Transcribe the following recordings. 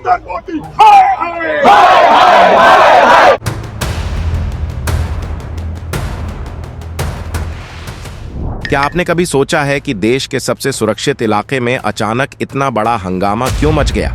Doctor Modi हाय हाय। क्या आपने कभी सोचा है कि देश के सबसे सुरक्षित इलाके में अचानक इतना बड़ा हंगामा क्यों मच गया?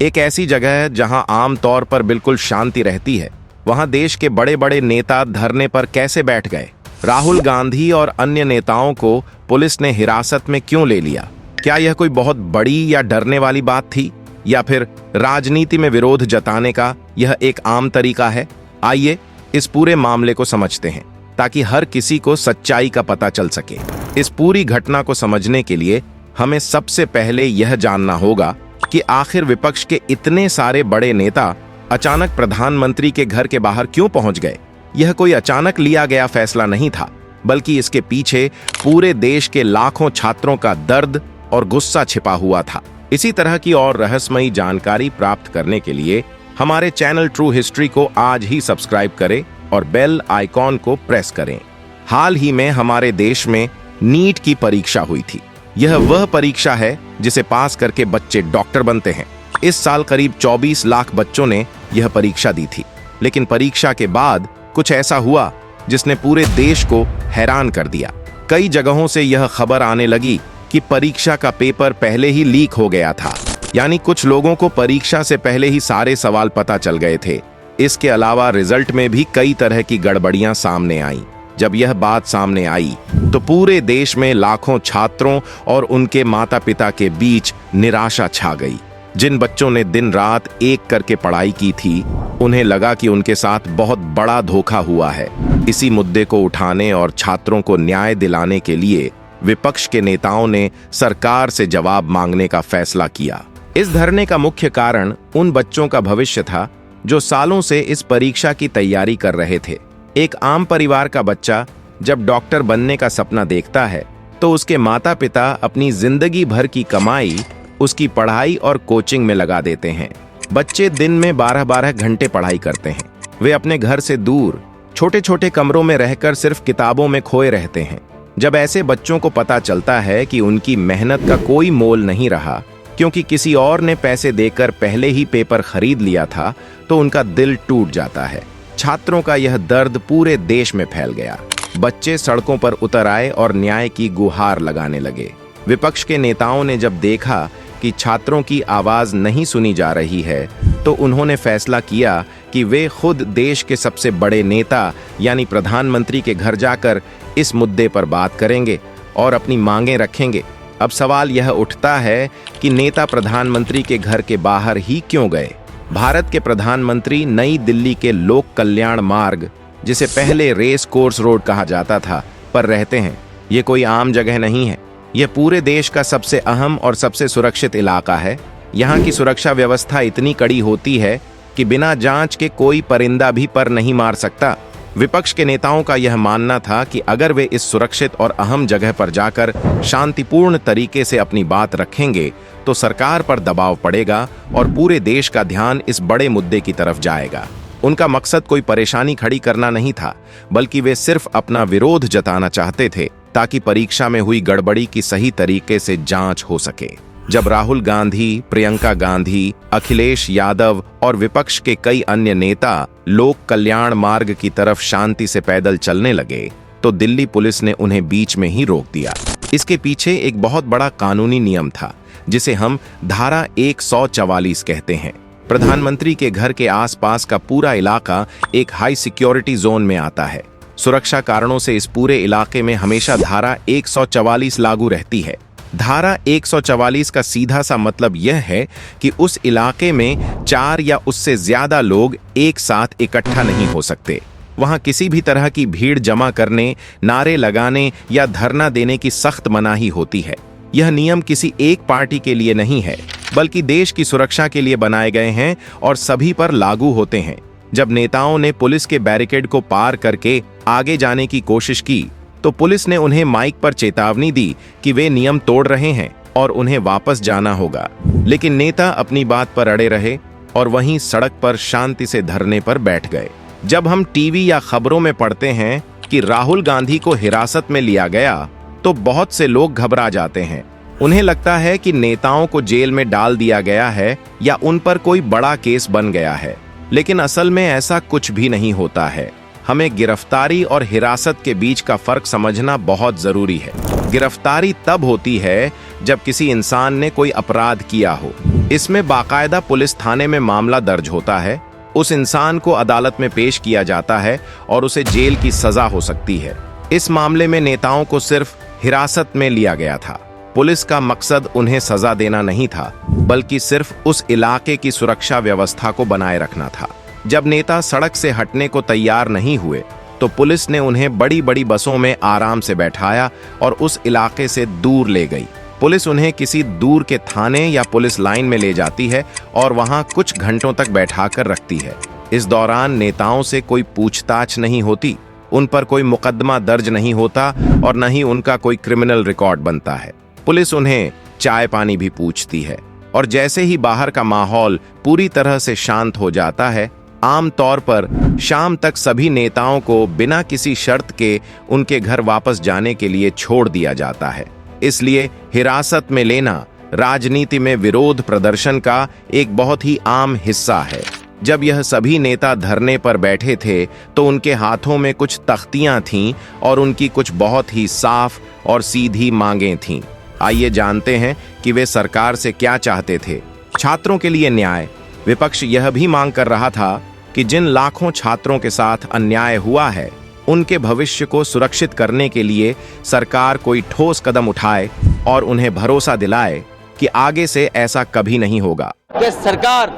एक ऐसी जगह है जहां आमतौर पर बिल्कुल शांति रहती है, वहां देश के बड़े बड़े नेता धरने पर कैसे बैठ गए? राहुल गांधी और अन्य नेताओं को पुलिस ने हिरासत में क्यों ले लिया? क्या यह कोई बहुत बड़ी या डरने वाली बात थी, या फिर राजनीति में विरोध जताने का यह एक आम तरीका है? आइए इस पूरे मामले को समझते हैं ताकि हर किसी को सच्चाई का पता चल सके। इस पूरी घटना को समझने के लिए हमें सबसे पहले यह जानना होगा कि आखिर विपक्ष के इतने सारे बड़े नेता अचानक प्रधानमंत्री के घर के बाहर क्यों पहुंच गए। यह कोई अचानक लिया गया फैसला नहीं था, बल्कि इसके पीछे पूरे देश के लाखों छात्रों का दर्द और गुस्सा छिपा हुआ था। इसी तरह की और रहस्यमयी जानकारी प्राप्त करने के लिए हमारे चैनल ट्रू हिस्ट्री को आज ही सब्सक्राइब करें और बेल आइकॉन को प्रेस करें। हाल ही में हमारे देश में नीट की परीक्षा हुई थी। यह वह परीक्षा है जिसे पास करके बच्चे डॉक्टर बनते हैं। इस साल करीब 24 लाख बच्चों ने यह परीक्षा दी थी, लेकिन परीक्षा के बाद कुछ ऐसा हुआ जिसने पूरे देश को हैरान कर दिया। कई जगहों से यह खबर आने लगी कि परीक्षा का पेपर पहले ही लीक हो गया था, यानी कुछ लोगों को परीक्षा से पहले ही सारे सवाल पता चल गए थे। इसके अलावा रिजल्ट में भी कई तरह की गड़बड़ियां सामने आईं। जब यह बात सामने आई तो पूरे देश में लाखों छात्रों और उनके माता पिता के बीच निराशा छा गई। जिन बच्चों ने दिन रात एक करके पढ़ाई की थी, उन्हें लगा कि उनके साथ बहुत बड़ा धोखा हुआ है। इसी मुद्दे को उठाने और छात्रों को न्याय दिलाने के लिए विपक्ष के नेताओं ने सरकार से जवाब मांगने का फैसला किया। इस धरने का मुख्य कारण उन बच्चों का भविष्य था जो सालों से इस परीक्षा की तैयारी कर रहे थे। एक आम परिवार का बच्चा जब डॉक्टर बनने का सपना देखता है तो उसके माता पिता अपनी जिंदगी भर की कमाई उसकी पढ़ाई और कोचिंग में लगा देते हैं। बच्चे दिन में 12-12 घंटे पढ़ाई करते हैं। वे अपने घर से दूर छोटे छोटे कमरों में रहकर सिर्फ किताबों में खोए रहते हैं। जब ऐसे बच्चों को पता चलता है कि उनकी मेहनत का कोई मोल नहीं रहा, क्योंकि किसी और ने पैसे देकर पहले ही पेपर खरीद लिया था, तो उनका दिल टूट जाता है। छात्रों का यह दर्द पूरे देश में फैल गया। बच्चे सड़कों पर उतर आए और न्याय की गुहार लगाने लगे। विपक्ष के नेताओं ने जब देखा कि छात्रों की आवाज नहीं सुनी जा रही है, तो उन्होंने फैसला किया कि वे खुद देश के सबसे बड़े नेता यानी प्रधानमंत्री के घर जाकर इस मुद्दे पर बात करेंगे और अपनी मांगें रखेंगे। अब सवाल यह उठता है कि नेता प्रधानमंत्री के घर के बाहर ही क्यों गए? भारत के प्रधानमंत्री नई दिल्ली के लोक कल्याण मार्ग, जिसे पहले रेस कोर्स रोड कहा जाता था, पर रहते हैं। ये कोई आम जगह नहीं है। यह पूरे देश का सबसे अहम और सबसे सुरक्षित इलाका है। यहाँ की सुरक्षा व्यवस्था इतनी कड़ी होती है कि बिना जांच के कोई परिंदा भी पर नहीं मार सकता। विपक्ष के नेताओं का यह मानना था कि अगर वे इस सुरक्षित और अहम जगह पर जाकर शांतिपूर्ण तरीके से अपनी बात रखेंगे तो सरकार पर दबाव पड़ेगा और पूरे देश का ध्यान इस बड़े मुद्दे की तरफ जाएगा। उनका मकसद कोई परेशानी खड़ी करना नहीं था, बल्कि वे सिर्फ अपना विरोध जताना चाहते थे ताकि परीक्षा में हुई गड़बड़ी की सही तरीके से जांच हो सके। जब राहुल गांधी, प्रियंका गांधी, अखिलेश यादव और विपक्ष के कई अन्य नेता लोक कल्याण मार्ग की तरफ शांति से पैदल चलने लगे, तो दिल्ली पुलिस ने उन्हें बीच में ही रोक दिया। इसके पीछे एक बहुत बड़ा कानूनी नियम था, जिसे हम धारा 144 कहते हैं। प्रधानमंत्री के घर के आसपास का पूरा इलाका एक हाई सिक्योरिटी जोन में आता है। सुरक्षा कारणों से इस पूरे इलाके में हमेशा धारा 144 लागू रहती है। धारा 144 का सीधा सा मतलब यह है कि उस इलाके में 4 या उससे ज्यादा लोग एक साथ इकट्ठा नहीं हो सकते। वहां किसी भी तरह की भीड़ जमा करने, नारे लगाने या धरना देने की सख्त मनाही होती है। यह नियम किसी एक पार्टी के लिए नहीं है, बल्कि देश की सुरक्षा के लिए बनाए गए हैं और सभी पर लागू होते हैं। जब नेताओं ने पुलिस के बैरिकेड को पार करके आगे जाने की कोशिश की, तो पुलिस ने उन्हें माइक पर चेतावनी दी कि वे नियम तोड़ रहे हैं और उन्हें वापस जाना होगा। लेकिन नेता अपनी बात पर अड़े रहे और वहीं सड़क पर शांति से धरने पर बैठ गए। जब हम टीवी या खबरों में पढ़ते हैं कि राहुल गांधी को हिरासत में लिया गया, तो बहुत से लोग घबरा जाते हैं। उन्हें लगता है कि नेताओं को जेल में डाल दिया गया है या उन पर कोई बड़ा केस बन गया है, लेकिन असल में ऐसा कुछ भी नहीं होता है। हमें गिरफ्तारी और हिरासत के बीच का फर्क समझना बहुत जरूरी है। गिरफ्तारी तब होती है जब किसी इंसान ने कोई अपराध किया हो। इसमें बाकायदा पुलिस थाने में मामला दर्ज होता है, उस इंसान को अदालत में पेश किया जाता है और उसे जेल की सजा हो सकती है। इस मामले में नेताओं को सिर्फ हिरासत में लिया गया था। पुलिस का मकसद उन्हें सजा देना नहीं था, बल्कि सिर्फ उस इलाके की सुरक्षा व्यवस्था को बनाए रखना था। जब नेता सड़क से हटने को तैयार नहीं हुए तो पुलिस ने उन्हें बड़ी बड़ी बसों में आराम से बैठाया और उस इलाके से दूर ले गई। पुलिस उन्हें किसी दूर के थाने या पुलिस लाइन में ले जाती है और वहां कुछ घंटों तक बैठाकर रखती है। इस दौरान नेताओं से कोई पूछताछ नहीं होती, उन पर कोई मुकदमा दर्ज नहीं होता और न ही उनका कोई क्रिमिनल रिकॉर्ड बनता है। पुलिस उन्हें चाय पानी भी पूछती है और जैसे ही बाहर का माहौल पूरी तरह से शांत हो जाता है, आम तौर पर शाम तक सभी नेताओं को बिना किसी शर्त के उनके घर वापस जाने के लिए छोड़ दिया जाता है। इसलिए हिरासत में लेना राजनीति में विरोध प्रदर्शन का एक बहुत ही आम हिस्सा है। जब यह सभी नेता धरने पर बैठे थे तो उनके हाथों में कुछ तख्तियां थीं और उनकी कुछ बहुत ही साफ और सीधी मांगें थीं। आइए जानते हैं कि वे सरकार से क्या चाहते थे। छात्रों के लिए न्याय। विपक्ष यह भी मांग कर रहा था कि जिन लाखों छात्रों के साथ अन्याय हुआ है, उनके भविष्य को सुरक्षित करने के लिए सरकार कोई ठोस कदम उठाए और उन्हें भरोसा दिलाए कि आगे से ऐसा कभी नहीं होगा। कि सरकार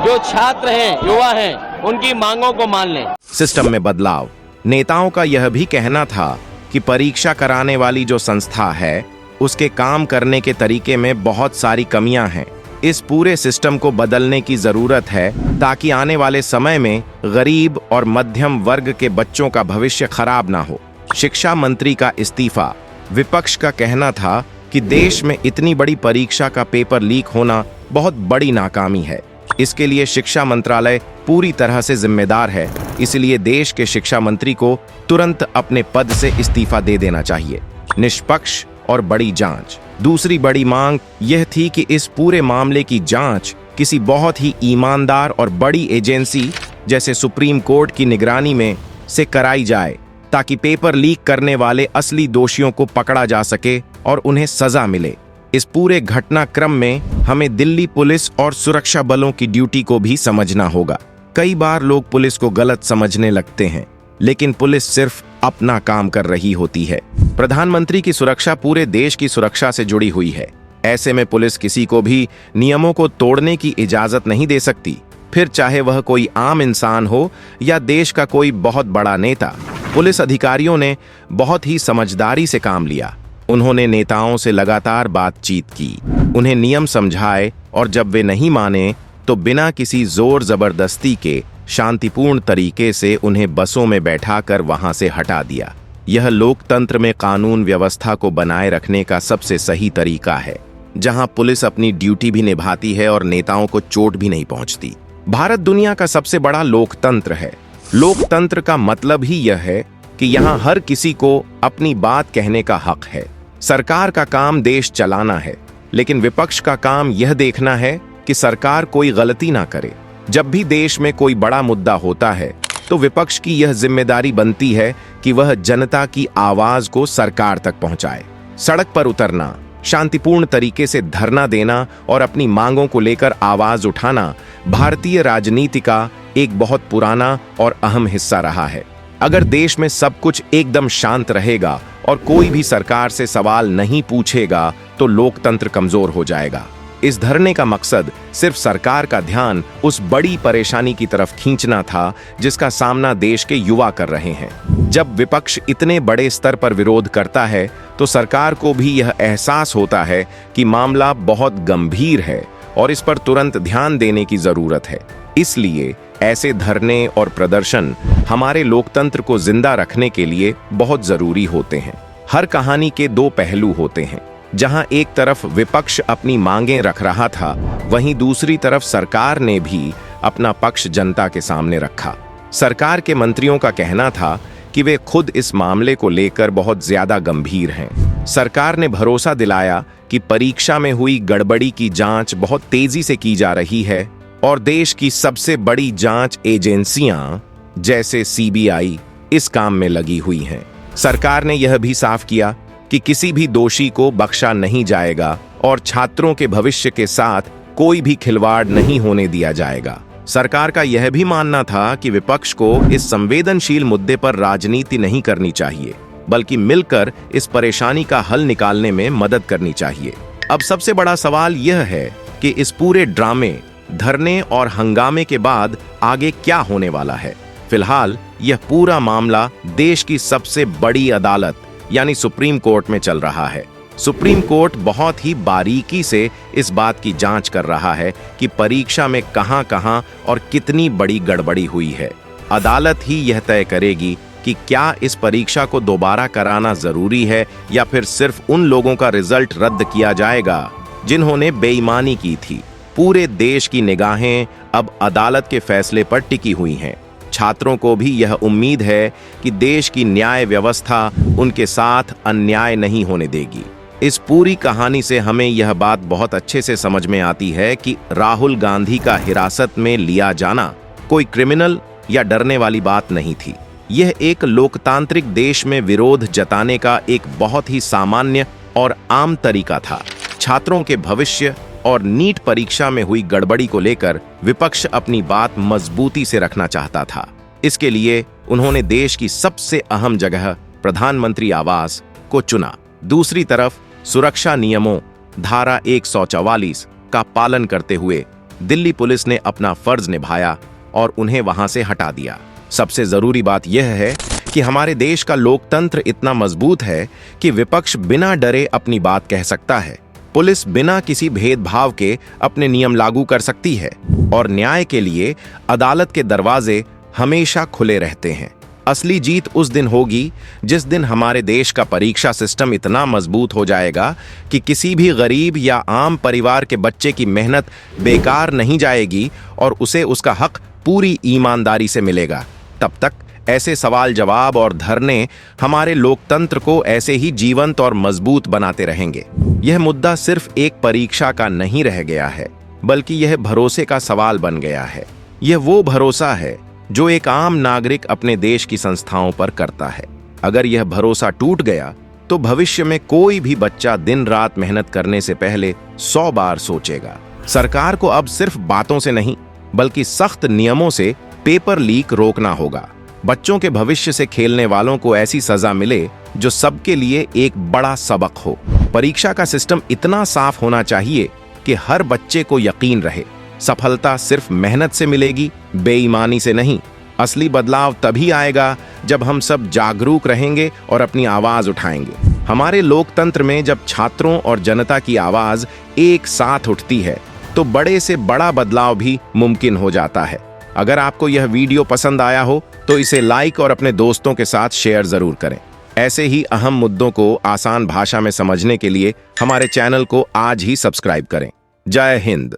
जो छात्र हैं, युवा हैं, उनकी मांगों को मान लें। सिस्टम में बदलाव। नेताओं का यह भी कहना था कि परीक्षा कराने वाली जो संस्था है, उसके काम करने के तरीके में बहुत सारी कमियां हैं। इस पूरे सिस्टम को बदलने की जरूरत है ताकि आने वाले समय में गरीब और मध्यम वर्ग के बच्चों का भविष्य खराब ना हो। शिक्षा मंत्री का इस्तीफा। विपक्ष का कहना था कि देश में इतनी बड़ी परीक्षा का पेपर लीक होना बहुत बड़ी नाकामी है। इसके लिए शिक्षा मंत्रालय पूरी तरह से जिम्मेदार है, इसलिए देश के शिक्षा मंत्री को तुरंत अपने पद से इस्तीफा दे देना चाहिए। निष्पक्ष और बड़ी जांच। दूसरी बड़ी मांग यह थी कि इस पूरे मामले की जांच किसी बहुत ही ईमानदार और बड़ी एजेंसी जैसे सुप्रीम कोर्ट की निगरानी में से कराई जाए, ताकि पेपर लीक करने वाले असली दोषियों को पकड़ा जा सके और उन्हें सजा मिले। इस पूरे घटनाक्रम में हमें दिल्ली पुलिस और सुरक्षा बलों की ड्यूटी को भी समझना होगा। कई बार लोग पुलिस को गलत समझने लगते हैं, लेकिन पुलिस सिर्फ अपना काम कर रही होती है। प्रधानमंत्री की सुरक्षा पूरे देश की सुरक्षा से जुड़ी हुई है। ऐसे में पुलिस किसी को भी नियमों को तोड़ने की इजाजत नहीं दे सकती, फिर चाहे वह कोई आम इंसान हो या देश का कोई बहुत बड़ा नेता। पुलिस अधिकारियों ने बहुत ही समझदारी से काम लिया। उन्होंने नेताओं से लगातार बातचीत की, उन्हें नियम समझाए और जब वे नहीं माने तो बिना किसी जोर जबरदस्ती के शांतिपूर्ण तरीके से उन्हें बसों में बैठाकर वहां से हटा दिया। यह लोकतंत्र में कानून व्यवस्था को बनाए रखने का सबसे सही तरीका है, जहां पुलिस अपनी ड्यूटी भी निभाती है और नेताओं को चोट भी नहीं पहुंचती। भारत दुनिया का सबसे बड़ा लोकतंत्र है। लोकतंत्र का मतलब ही यह है कि यहाँ हर किसी को अपनी बात कहने का हक है। सरकार का काम देश चलाना है, लेकिन विपक्ष का काम यह देखना है कि सरकार कोई गलती ना करे। जब भी देश में कोई बड़ा मुद्दा होता है तो विपक्ष की यह जिम्मेदारी बनती है कि वह जनता की आवाज को सरकार तक पहुंचाए। सड़क पर उतरना, शांतिपूर्ण तरीके से धरना देना और अपनी मांगों को लेकर आवाज उठाना भारतीय राजनीति का एक बहुत पुराना और अहम हिस्सा रहा है। अगर देश में सब कुछ एकदम शांत रहेगा और कोई भी सरकार से सवाल नहीं पूछेगा तो लोकतंत्र कमजोर हो जाएगा। इस धरने का मकसद सिर्फ सरकार का ध्यान उस बड़ी परेशानी की तरफ खींचना था जिसका सामना देश के युवा कर रहे हैं। जब विपक्ष इतने बड़े स्तर पर विरोध करता है तो सरकार को भी यह एहसास होता है कि मामला बहुत गंभीर है और इस पर तुरंत ध्यान देने की जरूरत है। इसलिए ऐसे धरने और प्रदर्शन हमारे लोकतंत्र को जिंदा रखने के लिए बहुत जरूरी होते हैं। हर कहानी के दो पहलू होते हैं। जहां एक तरफ विपक्ष अपनी मांगें रख रहा था, वहीं दूसरी तरफ सरकार ने भी अपना पक्ष जनता के सामने रखा। सरकार के मंत्रियों का कहना था कि वे खुद इस मामले को लेकर बहुत ज्यादा गंभीर हैं। सरकार ने भरोसा दिलाया कि परीक्षा में हुई गड़बड़ी की जांच बहुत तेजी से की जा रही है और देश की सबसे बड़ी जांच एजेंसियां जैसे सीबीआई इस काम में लगी हुई हैं। सरकार ने यह भी साफ किया कि किसी भी दोषी को बख्शा नहीं जाएगा और छात्रों के भविष्य के साथ कोई भी खिलवाड़ नहीं होने दिया जाएगा। सरकार का यह भी मानना था कि विपक्ष को इस संवेदनशील मुद्दे पर राजनीति नहीं करनी चाहिए, बल्कि मिलकर इस परेशानी का हल निकालने में मदद करनी चाहिए। अब सबसे बड़ा सवाल यह है कि इस पूरे ड्रामे, धरने और हंगामे के बाद आगे क्या होने वाला है। फिलहाल यह पूरा मामला देश की सबसे बड़ी अदालत यानी सुप्रीम कोर्ट में चल रहा है। सुप्रीम कोर्ट बहुत ही बारीकी से इस बात की जांच कर रहा है कि परीक्षा में कहां-कहां और कितनी बड़ी गड़बड़ी हुई है। अदालत ही यह तय करेगी कि क्या इस परीक्षा को दोबारा कराना जरूरी है या फिर सिर्फ उन लोगों का रिजल्ट रद्द किया जाएगा जिन्होंने बेईमानी की थी। पूरे देश की निगाहें अब अदालत के फैसले पर टिकी हुई हैं। छात्रों को भी यह उम्मीद है कि देश की न्याय व्यवस्था उनके साथ अन्याय नहीं होने देगी। इस पूरी कहानी से हमें यह बात बहुत अच्छे से समझ में आती है कि राहुल गांधी का हिरासत में लिया जाना कोई क्रिमिनल या डरने वाली बात नहीं थी। यह एक लोकतांत्रिक देश में विरोध जताने का एक बहुत ही सामान्य और आम तरीका था। छात्रों के भविष्य और नीट परीक्षा में हुई गड़बड़ी को लेकर विपक्ष अपनी बात मजबूती से रखना चाहता था। इसके लिए उन्होंने देश की सबसे अहम जगह प्रधानमंत्री आवास को चुना। दूसरी तरफ सुरक्षा नियमों धारा 144 का पालन करते हुए दिल्ली पुलिस ने अपना फर्ज निभाया और उन्हें वहां से हटा दिया। सबसे जरूरी बात यह है कि हमारे देश का लोकतंत्र इतना मजबूत है कि विपक्ष बिना डरे अपनी बात कह सकता है। पुलिस बिना किसी भेदभाव के अपने नियम लागू कर सकती है और न्याय के लिए अदालत के दरवाजे हमेशा खुले रहते हैं। असली जीत उस दिन होगी जिस दिन हमारे देश का परीक्षा सिस्टम इतना मजबूत हो जाएगा कि किसी भी गरीब या आम परिवार के बच्चे की मेहनत बेकार नहीं जाएगी और उसे उसका हक पूरी ईमानदारी से मिलेगा। तब तक ऐसे सवाल जवाब और धरने हमारे लोकतंत्र को ऐसे ही जीवंत और मजबूत बनाते रहेंगे। यह मुद्दा सिर्फ एक परीक्षा का नहीं रह गया है, बल्कि यह भरोसे का सवाल बन गया है। यह वो भरोसा है जो एक आम नागरिक अपने देश की संस्थाओं पर करता है। अगर यह भरोसा टूट गया तो भविष्य में कोई भी बच्चा दिन रात मेहनत करने से पहले 100 बार सोचेगा। सरकार को अब सिर्फ बातों से नहीं, बल्कि सख्त नियमों से पेपर लीक रोकना होगा। बच्चों के भविष्य से खेलने वालों को ऐसी सजा मिले जो सबके लिए एक बड़ा सबक हो। परीक्षा का सिस्टम इतना साफ होना चाहिए कि हर बच्चे को यकीन रहे सफलता सिर्फ मेहनत से मिलेगी, बेईमानी से नहीं। असली बदलाव तभी आएगा जब हम सब जागरूक रहेंगे और अपनी आवाज उठाएंगे। हमारे लोकतंत्र में जब छात्रों और जनता की आवाज एक साथ उठती है तो बड़े से बड़ा बदलाव भी मुमकिन हो जाता है। अगर आपको यह वीडियो पसंद आया हो तो इसे लाइक और अपने दोस्तों के साथ शेयर जरूर करें। ऐसे ही अहम मुद्दों को आसान भाषा में समझने के लिए हमारे चैनल को आज ही सब्सक्राइब करें। जय हिंद।